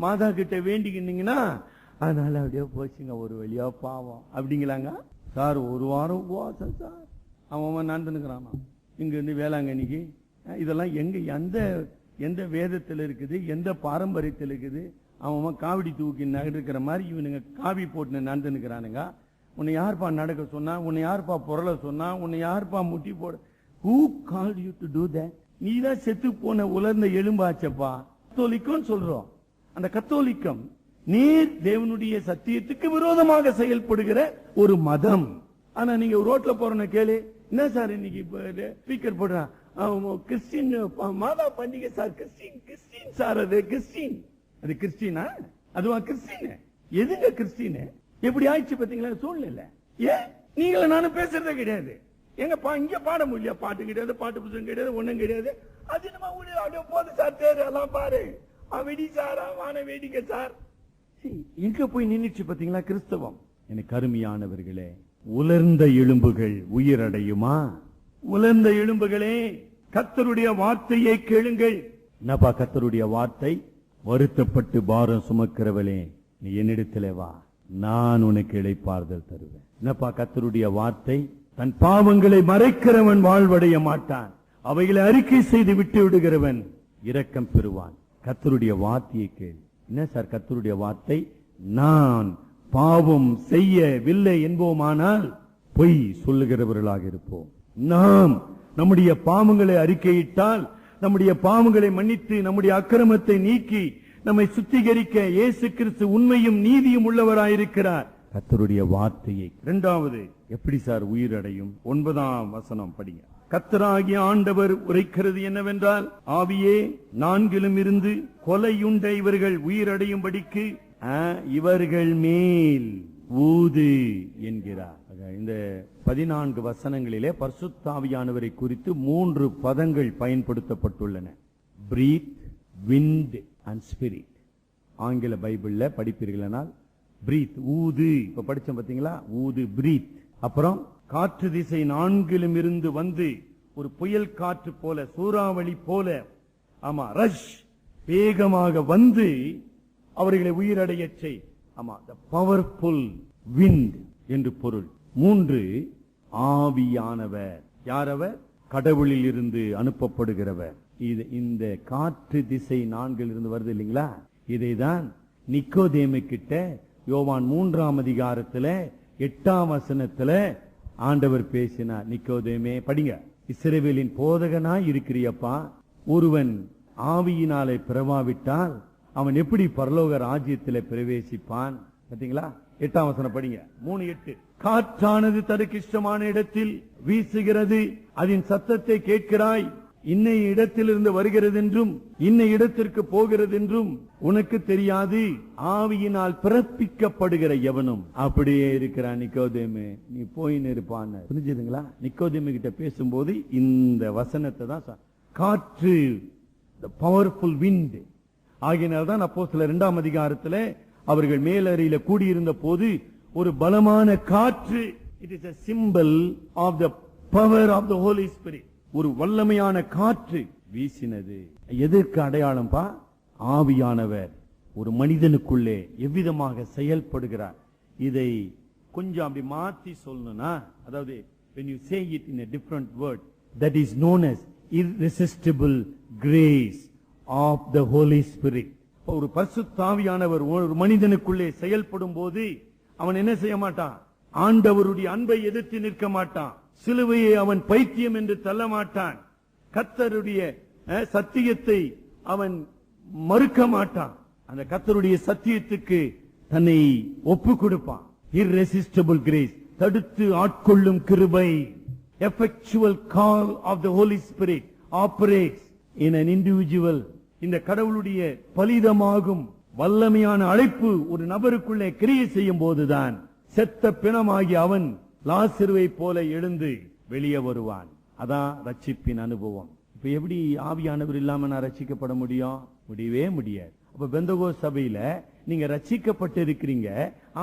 மாதா கிட்ட வேண்டிக்கிட்டீங்கன்னா அதனால அப்படியே போச்சுங்க ஒரு வழியா பாவம் அப்படிங்களாங்க. சார் 1 வாரம் உபவாசம் சார், அவன் நடந்துக்கிறான் இங்க இருந்து வேளாங்கண்ணிக்கு. இதெல்லாம் எங்க எந்த வேதத்தில் இருக்குது, எந்த பாரம்பரியத்தில் இருக்குது? அவன் காவடி தூக்கி நடக்கிற மாதிரி இவனுங்க காவி போட்டு நடந்துக்கிறானுங்க. உன்னை யார்ப்பா நடக்க சொன்னா, உன்னை யார்ப்பா பொருளை சொன்னா, உன்னை யார்ப்பா முட்டி போட? Who called you to do that? நீதான் செத்து போன உலர்ந்த எலும்பாச்சப்பா. கத்தோலிக்கம் சொல்றோம். அந்த கத்தோலிக்கம் நீர் தேவனுடைய சத்தியத்துக்கு விரோதமாக செயல்படுகிற ஒரு மதம். ஆனா நீங்க ரோட்ல போறன கேளு, என்ன சார் இன்னைக்கு ஸ்பீக்கர் போடுறான், கிறிஸ்டின் மாதா பண்டிகை சார், கிறிஸ்டின் சார், அது கிறிஸ்டின், அது கிறிஸ்டினா? அதுவா கிறிஸ்டின்? எதுங்க கிறிஸ்டின்? எப்படி ஆயிடுச்சு பாத்தீங்களா சூழ்நிலை? ஏன் நீங்கள நானும் பேசுறதே கிடையாது. எங்க இங்க பாட முடியல, பாட்டு கிடையாது, பாட்டு புத்தகம் கிடையாது, ஒண்ணும் கிடையாது. அது நம்ம போது சார் தேர் எல்லாம் பாரு, வெடி சாரா வான வேடிக்கை சார். எங்க போய் நின்னுச்சு பாத்தீங்களா கிறிஸ்தவம்? எனக்கு அருமையானவர்களே, உலர்ந்த எலும்புகள் உயிரடையுமா? உலர்ந்த எலும்புகளே கர்த்தருடைய வார்த்தையை கேளுங்கள். என்னப்பா கர்த்தருடைய வார்த்தை? வருத்தப்பட்டு பாரம் சுமக்கிறவளே நீ என்னிடத்திலே வா, நான் உனக்கு இளைப்பாறுதல் தருவேன். என்னப்பா கர்த்தருடைய வார்த்தை? தன் பாவங்களை மறைக்கிறவன் வாழ்வடைய மாட்டான், அவைகளை அறிக்கை செய்து விட்டு விடுகிறவன் இரக்கம் பெறுவான். கர்த்தருடைய வார்த்தையை கேள். என்ன சார் கர்த்தருடைய வார்த்தை? நான் பாவம் செய்யவில்லை என்போமானால் பொய் சொல்லுகிறவர்களாக இருப்போம். நாம் நம்முடைய பாவங்களை அறிக்கையிட்டால், நம்முடைய பாவங்களை மன்னித்து நம்முடைய அக்கிரமத்தை நீக்கி நம்மை சுத்திகரிக்க இயேசு கிறிஸ்து உண்மையும் நீதியும் உள்ளவராயிருக்கிறார். கர்த்தருடைய வார்த்தையை. இரண்டாவது, எப்படி சார் உயிரடையும்? 9ஆம் வசனம் படிங்க. கர்த்தராகிய ஆண்டவர் உரைக்கிறது என்னவென்றால், ஆவியே, நான்கிலும் இருந்து கொலையுண்ட இவர்கள் உயிரடையும்படிக்கு இவர்கள் மேல் ஊது என்கிறார். இந்த 14 வசனங்களிலே பரிசுத்த ஆவியானவரை குறித்து 3 பதங்கள் பயன்படுத்தப்பட்டுள்ளன. Breath, wind and spirit. ஆங்கில பைபிள்ல படிப்பீர்களானால் பிரீத் ஊது, இப்ப படிச்சோம் பாத்தீங்களா, ஊது பிரீத். அப்புறம் காற்று திசை நான்கிலும் இருந்து வந்து ஒரு புயல் காற்று போல, சூறாவளி போல, ஆமா, ரஷ், வேகமாக வந்து அவர்களை உயிரடைய செய். ஆமா, the powerful wind என்று பொருள். 3, ஆவியானவர். யாரவர்? கடவுளில் இருந்து அனுப்பப்படுகிறவர். இந்த காற்று திசை 4 இருந்து வருது இல்லைங்களா, இதைதான் நிக்கோதேமு கிட்ட யோவான் 3ஆம் அதிகாரத்துல 8ஆம் வசனத்துல ஆண்டவர் பேசினார். நிக்கோதேமே, படிங்க. இஸ்ரவேலின் போதகனாய் இருக்கிறியப்பா, ஒருவன் ஆவியினாலே பிறவாவிட்டால் அவன் எப்படி பரலோக ராஜ்யத்திலே பிரவேசிப்பான்? பாத்தீங்களா? 8ஆம் வசனம் படிங்க. 3:8. காற்றானது தனக்கு இஷ்டமான இடத்தில் வீசுகிறது, அதன் சத்தத்தை கேட்கிறாய், இன்ன இடத்திலிருந்து வருகிறது என்றும் இன்ன இடத்திற்கு போகிறது என்றும் உனக்கு தெரியாது, ஆவியினால் பிறப்பிக்கப்படுகிற எவனும் அப்படியே இருக்கிறான். நிக்கோதேமு, நீ போயின்னு இருப்பான். புரிஞ்சுதுங்களா? நிக்கோதேமு கிட்ட பேசும்போது இந்த வசனத்தை தான், காற்று, the powerful wind. ஆகினால்தான் அப்போஸ்தலர் 2ஆம் அதிகாரத்தில் அவர்கள் மேலறையில கூடியிருந்த போது ஒரு பலமான காற்று, it is a symbol of the power of the Holy Spirit, ஒரு வல்லமையான காற்று வீசினது. எதற்கு அடையாளம் பா? ஆவியானவர் ஒரு மனிதனுக்குள்ளே எவ்விதமாக செயல்படுகிறார். இதை கொஞ்சம் அப்படி மாத்தி சொல்லணும்னா, அதாவது when you say it in a different word, that is known as irresistible grace of the Holy Spirit. ஒரு பரிசுத்த ஆவியானவர் ஒரு மனிதனுக்குள்ளே செயல்படும் போது அவன் என்ன செய்ய மாட்டான்? ஆண்டவருடைய அன்பை எதிர்த்து நிற்க மாட்டான். சிலுவையை அவன் பைத்தியம் என்று தள்ள மாட்டான். கர்த்தருடைய சத்தியத்தை அவன் மறுக்க மாட்டான். அந்த கர்த்தருடைய சத்தியத்துக்கு தன்னை ஒப்பு கொடுப்பான். irresistible grace, தடுத்து ஆட்கொள்ளும் கிருபை. effectual call of the Holy Spirit operates in an individual. இந்த கடவுளுடைய பலிதமாகும் வல்லமையான அழைப்பு ஒரு நபருக்குள்ளே கிரியை செய்யும் போதுதான் செத்த பிணமாகி அவன் லாசருவை போல எழுந்து வெளியே வருவான். அதான் ரட்சிப்பின் அனுபவம். இப்ப எப்படி ஆவியானவர் இல்லாம நான் ரட்சிக்கப்பட முடியும்? முடியவே முடியாது. அப்ப பெந்தகோஸ்து சபையில நீங்க ரட்சிக்கப்பட்டு இருக்கிறீங்க,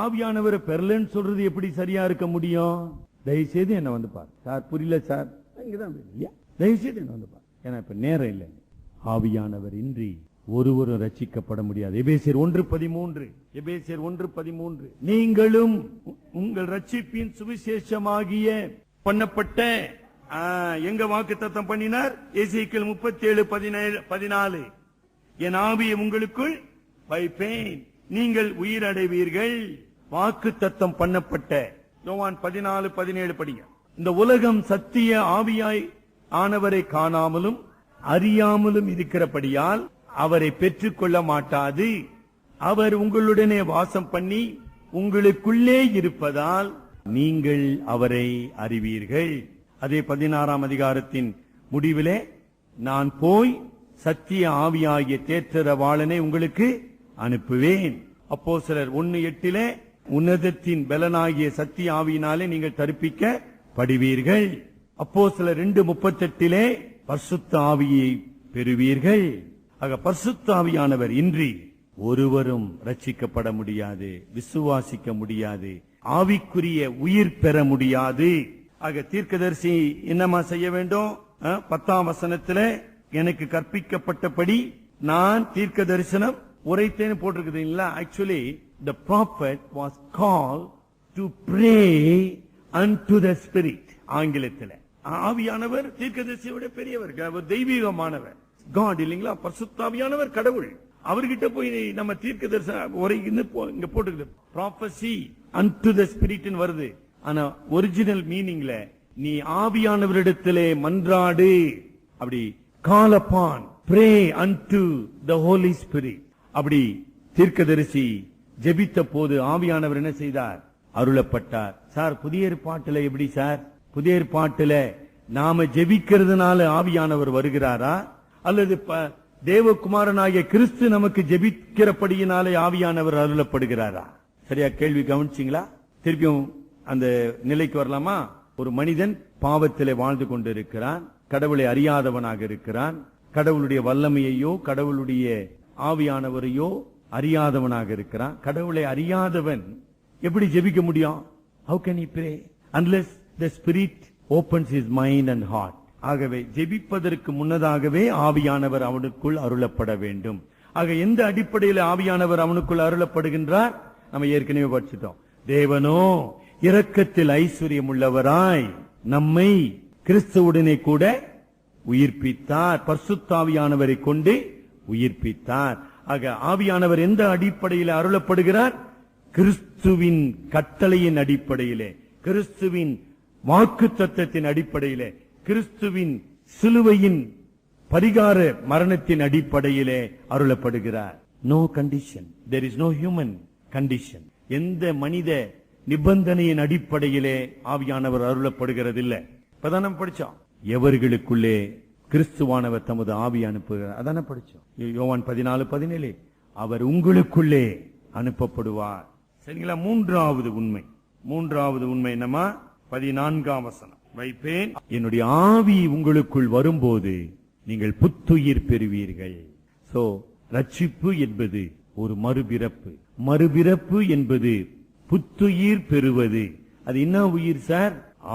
ஆவியானவரை பெறலன்னு சொல்றது எப்படி சரியா இருக்க முடியும்? தயவுசெய்து என்ன வந்து பாரு சார். புரியல சார், இங்கதான் தயவுசெய்து என்ன வந்து பாரு. ஏன்னா இப்ப நேரம் இல்லை. ஆவியானவர் இன்றி ஒருவரும் ரட்சிக்கப்பட முடியாது. எபேசியர் 1:13. எபேசியர் 1:13. நீங்களும் உங்கள் ரட்சிப்பின் சுவிசேஷமாகிய பண்ணப்பட்ட, எங்க வாக்குத்தத்தம் பண்ணினார்? எசேக்கியேல் 37:14. என் ஆவியை உங்களுக்குள் வைப்பேன், நீங்கள் உயிரடைவீர்கள். வாக்குத்தத்தம் பண்ணப்பட்ட. யோவான் 14:17 படிங்க. இந்த உலகம் சத்திய ஆவியாய் ஆனவரை காணாமலும் அறியாமலும் இருக்கிறபடியால் அவரை பெற்றுக் கொள்ள மாட்டாது. அவர் உங்களுடனே வாசம் பண்ணி உங்களுக்குள்ளே இருப்பதால் நீங்கள் அவரை அறிவீர்கள். அதே 16ஆம் அதிகாரத்தின் முடிவிலே, நான் போய் சத்திய ஆவியாகிய தேற்றரவாளனை உங்களுக்கு அனுப்புவேன். அப்போஸ்தலர் 1:8, உன்னதத்தின் பலனாகிய சத்திய ஆவியினாலே நீங்கள் தரிப்பிக்கப்படுவீர்கள். அப்போஸ்தலர் 2:38, பரிசுத்த ஆவியை பெறுவீர்கள். ஆக பரிசுத்த ஆவியானவர் இன்றி ஒருவரும் ரட்சிக்கப்பட முடியாது, விசுவாசிக்க முடியாது, ஆவிக்குரிய உயிர் பெற முடியாது. ஆக தீர்க்கதரிசி என்னமா செய்ய வேண்டும்? 10ஆம் வசனத்தில் எனக்கு கற்பிக்கப்பட்டபடி நான் தீர்க்க தரிசனம் உரைத்தேன்னு போட்டிருக்குது இல்ல. Actually the prophet was called to pray unto the Spirit. ஆங்கிலத்தில். ஆவியானவர் தீர்க்கதரிசியை விட பெரியவர், அவர் தெய்வீகமானவர். காட் இல்லீங்களா? பரிசுத்தாவியானவர் கடவுள். அவர்கிட்ட போய் நம்ம தீர்க்க தரிசனம் ஒரே இங்க போட்டுக்குது ப்ராபசி அன்டு தி ஸ்பிரிட் வருது. ஆனா ஒரிஜினல் மீனிங்ல நீ ஆவியானவரிடத்திலே மன்றாடு, அப்படி call upon, pray unto the holy spirit. அப்படி தீர்க்கதரிசி ஜெபித்த போது ஆவியானவர் என்ன செய்தார்? அருளப்பட்டார். சார் புதிய ஏற்பாட்டுல எப்படி சார்? புதிய ஏற்பாட்டுல நாம ஜெபிக்கிறதுனால ஆவியானவர் வருகிறாரா, அல்லது தேவகுமாரனாகிய கிறிஸ்து நமக்கு ஜெபிக்கிறபடியினாலே ஆவியானவர் அருளப்படுகிறாரா? சரியா கேள்வி கவனிச்சீங்களா? திருப்பியும் அந்த நிலைக்கு வரலாமா? ஒரு மனிதன் பாவத்திலே வாழ்ந்து கொண்டிருக்கிறான், கடவுளை அறியாதவனாக இருக்கிறான், கடவுளுடைய வல்லமையையோ கடவுளுடைய ஆவியானவரையோ அறியாதவனாக இருக்கிறான். கடவுளை அறியாதவன் எப்படி ஜெபிக்க முடியும்? How can he pray unless the spirit opens his mind and heart? ஆகவே ஜெபிப்பதற்கு முன்னதாகவே ஆவியானவர் அவனுக்குள் அருளப்பட வேண்டும். ஆக எந்த அடிப்படையில் ஆவியானவர் அவனுக்குள் அருளப்படுகின்றார்? நம்ம ஏற்கனவே படிச்சிட்டோம். தேவனோ இரக்கத்தில் ஐஸ்வர்யம் உள்ளவராய் நம்மை கிறிஸ்துவுடனே கூட உயிர்ப்பித்தார், பரிசுத்தாவியானவரை கொண்டு உயிர்ப்பித்தார். ஆக ஆவியானவர் எந்த அடிப்படையில் அருளப்படுகிறார்? கிறிஸ்துவின் கட்டளையின் அடிப்படையிலே, கிறிஸ்துவின் வாக்கு தத்தத்தின் அடிப்படையிலே, கிறிஸ்துவின் சிலுவையின் பரிகார மரணத்தின் அடிப்படையிலே அருளப்படுகிறார். No condition, there is no human condition. எந்த மனித நிபந்தனையின் அடிப்படையிலே ஆவியானவர் அருளப்படுகிறது இல்ல. இப்பதான் நம்ம படிச்சோம், எவர்களுக்குள்ளே கிறிஸ்துவானவர் தமது ஆவி அனுப்புகிறார். அதான படிச்சோம் யோவான் 14:17. அவர் உங்களுக்குள்ளே அனுப்பப்படுவார். சரிங்களா? மூன்றாவது உண்மை என்னமா? 14ஆம் வசனம். வைப்பேன், என்னுடைய ஆவி உங்களுக்குள் வரும்போது நீங்கள் புத்துயிர் பெறுவீர்கள். சோ ரட்சிப்பு என்பது ஒரு மறுபிறப்பு என்பது புத்துயிர் பெறுவது. அது என்ன உயிர் சார்?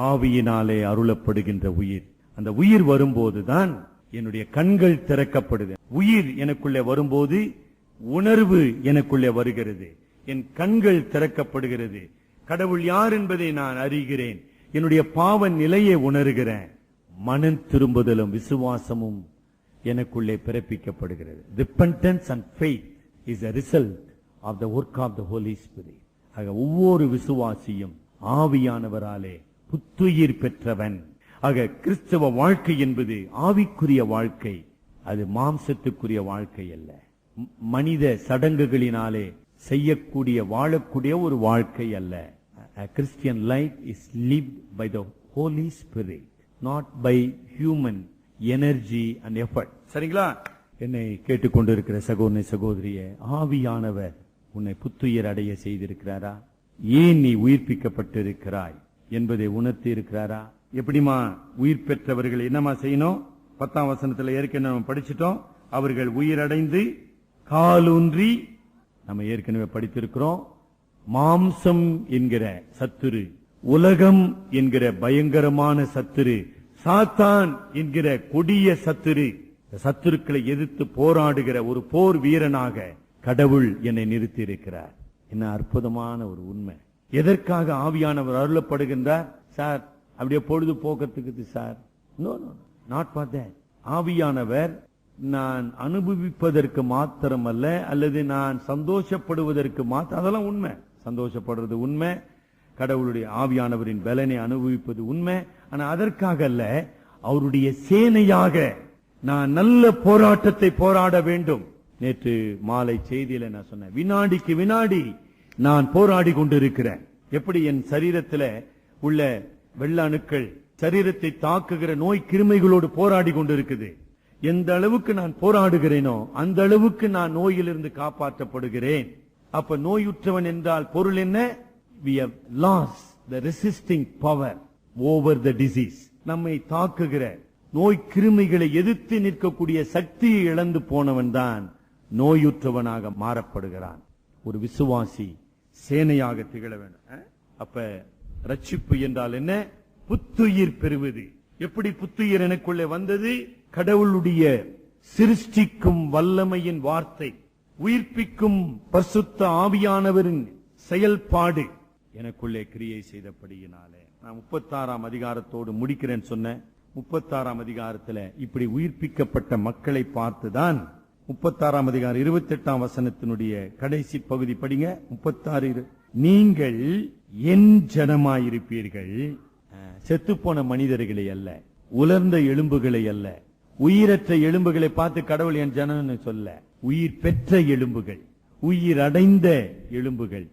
ஆவியினாலே அருளப்படுகின்ற உயிர். அந்த உயிர் வரும்போதுதான் என்னுடைய கண்கள் திறக்கப்படுது. உயிர் எனக்குள்ளே வரும்போது உணர்வு எனக்குள்ளே வருகிறது, என் கண்கள் திறக்கப்படுகிறது. கடவுள் யார் என்பதை நான் அறிகிறேன், என்னுடைய பாவ நிலையை உணர்கிறேன். மனம் திரும்புதலும் விசுவாசமும் எனக்குள்ளே பிறப்பிக்கப்படுகிறது. Repentance and faith is a result of the work of the Holy Spirit. ஆக ஒவ்வொரு விசுவாசியும் ஆவியானவராலே புத்துயிர் பெற்றவன். ஆக கிறிஸ்தவ வாழ்க்கை என்பது ஆவிக்குரிய வாழ்க்கை, அது மாம்சத்துக்குரிய வாழ்க்கை அல்ல. மனித சடங்குகளினாலே செய்யக்கூடிய வாழக்கூடிய ஒரு வாழ்க்கை அல்ல. A Christian life is lived by the Holy Spirit, not by human energy and effort. சரிங்களா? என்னை கேட்டுக்கொண்டிருக்கிற சகோதரனே சகோதரியே, ஆவியானவர் உன்னை புத்துயிர் அடைய செய்திருக்கிறாரா? ஏன் நீ உயிர்ப்பிக்கப்பட்டிருக்கிறாய் என்பதை உணர்த்தி இருக்கிறாரா? எப்படிமா உயிர் பெற்றவர்கள் என்னமா செய்யணும்? 10ஆம் வசனத்துல ஏற்கனவே நம்ம படிச்சிட்டோம். அவர்கள் உயிரடைந்து காலூன்றி, நம்ம ஏற்கனவே படித்திருக்கிறோம், மாம்சம் என்கிற சத்துரு, உலகம் என்கிற பயங்கரமான சத்துரு, சாத்தான் என்கிற கொடிய சத்துரு, சத்துருக்களை எதிர்த்து போராடுகிற ஒரு போர் வீரனாக கடவுள் என்னை நிறுத்தி இருக்கிறார். என்ன அற்புதமான ஒரு உண்மை. எதற்காக ஆவியானவர் அருளப்படுகின்றார்? சார் அப்படியே பொழுது போக்கத்துக்கு sir? No no, not for that. ஆவியானவர் நான் அனுபவிப்பதற்கு மாத்திரமல்ல, அல்லது நான் சந்தோஷப்படுவதற்கு மாத்திரம். அதெல்லாம் உண்மை, சந்தோஷப்படுறது உண்மை, கடவுளுடைய ஆவியானவரின் பலனை அனுபவிப்பது உண்மை. ஆனா அதற்காக அல்ல, அவருடைய சேனையாக நான் நல்ல போராட்டத்தை போராட வேண்டும். நேற்று மாலை செய்தியில நான் சொன்னேன், வினாடிக்கு வினாடி நான் போராடி கொண்டிருக்கிறேன். எப்படி என் சரீரத்தில் உள்ள வெள்ள அணுக்கள் சரீரத்தை தாக்குகிற நோய் கிருமிகளோடு போராடி கொண்டிருக்குது. எந்த அளவுக்கு நான் போராடுகிறேனோ அந்த அளவுக்கு நான் நோயிலிருந்து காப்பாற்றப்படுகிறேன். அப்ப நோயுற்றவன் என்றால் பொருள் என்ன? We have lost the resisting power over the disease. நம்மை தாக்குகிற நோய் கிருமிகளை எதிர்த்து நிற்கக்கூடிய சக்தியை இழந்து போனவன் தான் நோயுற்றவனாக மாறப்படுகிறான். ஒரு விசுவாசி சேனையாக திகழ வேண்டும். அப்ப ரட்சிப்பு என்றால் என்ன? புத்துயிர் பெறுவது. எப்படி புத்துயிர் எனக்குள்ளே வந்தது? கடவுளுடைய சிருஷ்டிக்கும் வல்லமையின் வார்த்தை, உயிர்ப்பிக்கும் பரிசுத்த ஆவியானவரின் செயல்பாடு எனக்குள்ளே கிரியை செய்தபடியினாலே நான் 36ஆம் அதிகாரத்தோடு முடிக்கிறேன்னு சொன்னேன். 36ஆம் அதிகாரத்துல இப்படி உயிர்ப்பிக்கப்பட்ட மக்களை பார்த்துதான் 36ஆம் அதிகாரம் 28ஆம் வசனத்தினுடைய கடைசி பகுதி படிங்க. 36 நீங்கள் என் ஜனமாயிருப்பீர்கள். செத்துப்போன மனிதர்களை அல்ல, உலர்ந்த எலும்புகளை அல்ல, உயிரற்ற எலும்புகளை பார்த்து கடவுள் என் ஜனம்னு சொல்ல, உயிர் பெற்ற எலும்புகள், உயிர் அடைந்த எலும்புகள்,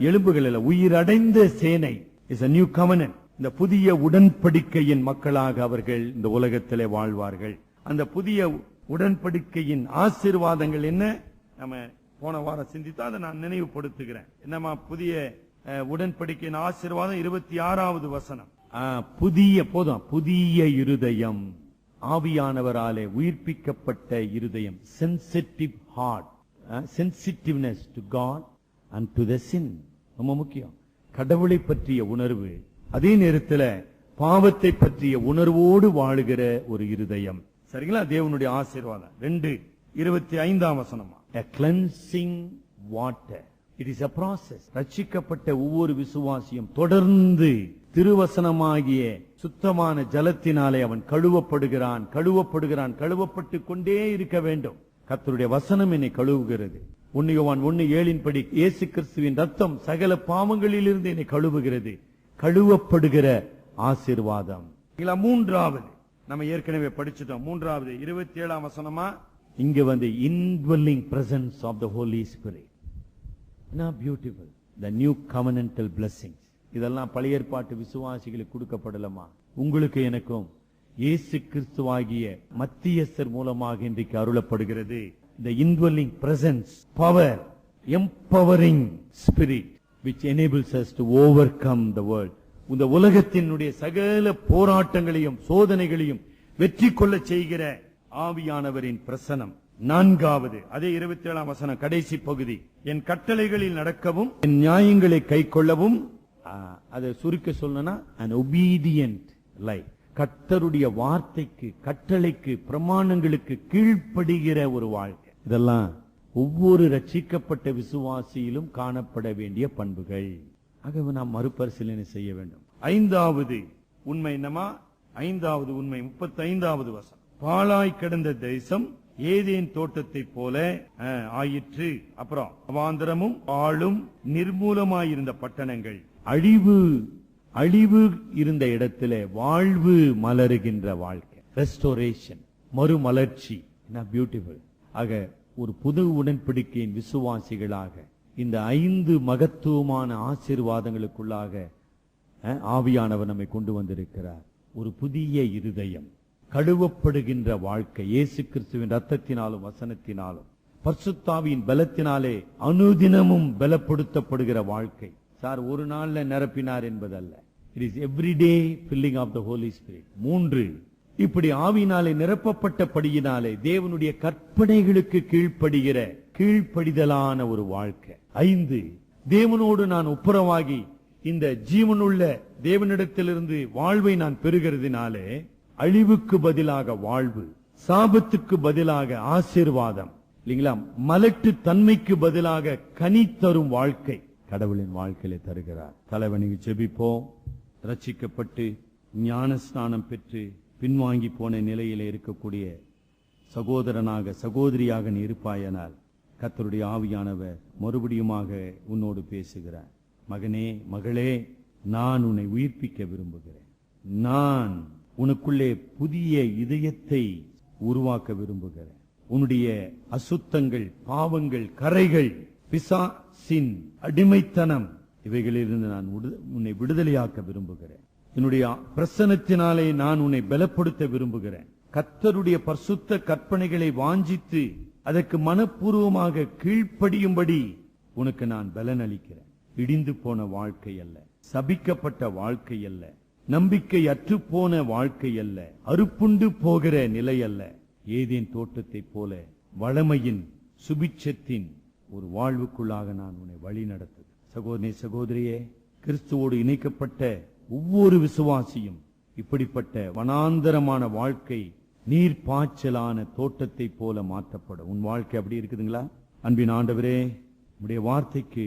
எலும்புகள் அல்ல, உயிரடைந்த சேனை. Is a new covenant. இந்த புதிய உடன்படிக்கையின் மக்களாக அவர்கள் இந்த உலகத்திலே வாழ்வார்கள். அந்த புதிய உடன்படிக்கையின் ஆசீர்வாதங்கள் என்ன? நம்ம போன வாரம் சிந்தித்தா அதை நான் நினைவுபடுத்துகிறேன். என்னமா புதிய உடன்படிக்கையின் ஆசீர்வாதம்? 26வது வசனம். புதிய இருதயம், ஆவியானவராலே உயிர்ப்பிக்கப்பட்ட இருதயம், sensitive heart, sensitiveness to God and to the sin. ரொம்ப முக்கியம். கடவுளை பற்றிய உணர்வு, அதே நேரத்தில் பாவத்தை பற்றிய உணர்வோடு வாழுகிற ஒரு இருதயம். சரிங்களா? தேவனுடைய ஆசீர்வாதம். 2:25ஆம் வசனமா, a cleansing water. It is a process. ரட்சிக்கப்பட்ட ஒவ்வொரு விசுவாசியும் தொடர்ந்து திருவசனமாகிய சுத்தமான ஜலத்தினாலே அவன் கழுவப்படுகிறான், கழுவப்பட்டு கொண்டே இருக்க வேண்டும். கர்த்தருடைய வசனம் என்னை கழுவுகிறது. 1 யோவான் 1:7 படி இயேசு கிறிஸ்துவின் ரத்தம் சகல பாவங்களிலிருந்து என்னை கழுவுகிறது. கழுவப்படுகிற ஆசீர்வாதம். மூன்றாவது நம்ம ஏற்கனவே படிச்சுட்டோம். மூன்றாவது 27ஆம் வசனமா, இங்க வந்து indwelling presence of the Holy Spirit. Beautiful. The new covenantal blessings. இதெல்லாம் பழைய ஏற்பாட்டு விசுவாசிகளுக்கு கொடுக்கப்படலாமா? உங்களுக்கு எனக்கும் இயேசு கிறிஸ்துவாகிய மத்தியஸ்தர் மூலமாக இன்றைக்கு அருளப்படுகிறது. The indwelling presence, power, empowering spirit which enables us to overcome the world. இந்த உலகத்தினுடைய சகல போராட்டங்களையும் சோதனைகளையும் வெற்றி கொள்ள செய்கிற ஆவியானவரின் பிரசனம். நான்காவது, அதே 27ஆம் வசனம் கடைசி பகுதி, என் கட்டளைகளில் நடக்கவும் என் நியாயங்களை கைக்கொள்ளவும், அதை சுருக்க சொல்லணும்னா an obedient life. கர்த்தருடைய வார்த்தைக்கு, கட்டளைக்கு, பிரமாணங்களுக்கு கீழ்ப்படுகிற ஒரு வாழ்க்கை. இதெல்லாம் ஒவ்வொரு ரட்சிக்கப்பட்ட விசுவாசியிலும் காணப்பட வேண்டிய பண்புகள். ஆகவே நாம் மறுபரிசீலனை செய்ய வேண்டும். ஐந்தாவது உண்மை என்னமா? ஐந்தாவது உண்மை 35வது வசனம், பாழாய் கிடந்த தேசம் ஏதேன் தோட்டத்தை போல ஆயிற்று. அப்புறம் அவாந்தரமும் ஆளும் நிர்மூலமாயிருந்த பட்டணங்கள், அழிவு இருந்த இடத்துல வாழ்வு மலருகின்ற வாழ்க்கை, ரெஸ்டோரேஷன், மறுமலர்ச்சி. பியூட்டிஃபுல். ஆக ஒரு புது உடன்படிக்கையின் விசுவாசிகளாக இந்த 5 மகத்துவமான ஆசீர்வாதங்களுக்குள்ளாக ஆவியானவர் நம்மை கொண்டு வந்திருக்கிறார். ஒரு புதிய இருதயம், கழுவப்படுகின்ற வாழ்க்கை, இயேசு கிறிஸ்துவின் ரத்தத்தினாலும் வசனத்தினாலும் பரிசுத்தாவியின் பலத்தினாலே அனுதினமும் பலப்படுத்தப்படுகிற வாழ்க்கை. சார் ஒரு நாள்ல நிரப்பினார் என்பதல்ல. It is everyday filling of the holy spirit. 3, இப்படி ஆவியினாலே நிரப்பப்பட்டபடியினாலே தேவனுடைய கற்பனைகளுக்கு கீழ்ப்படிதலான ஒரு வாழ்க்கை. 5, தேவனோடு நான் ஒப்புரவாகி இந்த ஜீவனுள்ள தேவனிடத்திலிருந்து வாழ்வை நான் பெறுகிறதுனாலே அழிவுக்கு பதிலாக வாழ்வு, சாபத்துக்கு பதிலாக ஆசீர்வாதம், இல்லைங்களா? மலட்டு தன்மைக்கு பதிலாக கனி தரும் வாழ்க்கை கடவுளின் வாழ்க்கையில தருகிறார். தலைவனுக்கு ஜெபிப்போம். ரட்சிக்கப்பட்டு ஞான ஸ்நானம் பெற்று பின்வாங்கி போன நிலையில இருக்கக்கூடிய சகோதரனாக சகோதரியாக நீ இருப்பாயனால் கர்த்தருடைய ஆவியானவர் மறுபடியுமாக உன்னோடு பேசுகிறார். மகனே, மகளே, நான் உன்னை உயிர்ப்பிக்க விரும்புகிறேன். நான் உனக்குள்ளே புதிய இதயத்தை உருவாக்க விரும்புகிறேன். உன்னுடைய அசுத்தங்கள், பாவங்கள், கரைகள், பிசாசின் அடிமைத்தனம், இவைகளிலிருந்து நான் உன்னை விடுதலையாக்க விரும்புகிறேன். என்னுடைய பிரசன்னத்தினாலே நான் உன்னை பலப்படுத்த விரும்புகிறேன். கர்த்தருடைய பரிசுத்த கற்பனைகளை வாஞ்சித்து அதற்கு மனப்பூர்வமாக கீழ்ப்படியும்படி உனக்கு நான் பலன் அளிக்கிறேன். இடிந்து போன வாழ்க்கை அல்ல, சபிக்கப்பட்ட வாழ்க்கை அல்ல, நம்பிக்கை அற்றுப்போன வாழ்க்கை அல்ல, அறுப்புண்டு போகிற நிலை அல்ல, ஏதேன் தோட்டத்தை போல வளமையின் சுபிட்சத்தின் ஒரு வாழ்வுக்குள்ளாக நான் உன்னை வழி நடத்து. சகோதரனே, சகோதரியே, கிறிஸ்துவோடு இணைக்கப்பட்ட ஒவ்வொரு விசுவாசியும் இப்படிப்பட்ட வனாந்தரமான வாழ்க்கை நீர் பாய்ச்சலான தோட்டத்தை போல மாற்றப்படும். உன் வாழ்க்கை அப்படி இருக்குதுங்களா? அன்பின் ஆண்டவரே, உம்முடைய வார்த்தைக்கு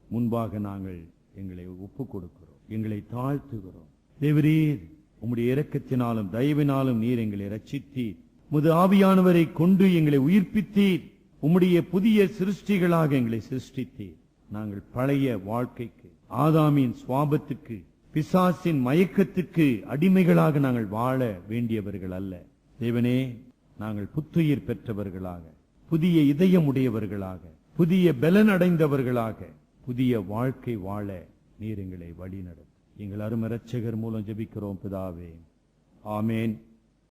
முன்பாக நாங்கள் எங்களை ஒப்புக் கொடுக்கிறோம். எங்களை தாழ்த்துகிறோம். தேவரீர் உம்முடைய இரக்கத்தினாலும் தயவினாலும் நீர் எங்களை ரட்சித்தீர். உமது ஆவியானவரை கொண்டு எங்களை உயிர்ப்பித்தீர். உம்முடைய புதிய சிருஷ்டிகளாக எங்களை சிருஷ்டித்தீர். நாங்கள் பழைய வாழ்க்கைக்கு, ஆதாமின் சுவாபத்துக்கு, பிசாசின் மயக்கத்துக்கு அடிமைகளாக நாங்கள் வாழ வேண்டியவர்கள் அல்ல. தேவனே, நாங்கள் புத்துயிர் பெற்றவர்களாக, புதிய இதயமுடையவர்களாக, புதிய பலன் அடைந்தவர்களாக, புதிய வாழ்க்கை வாழ நீர் எங்களை வழி நடத்தும். எங்கள் அருமை இரட்சகர் மூலம் ஜெபிக்கிறோம் பிதாவே. ஆமேன்.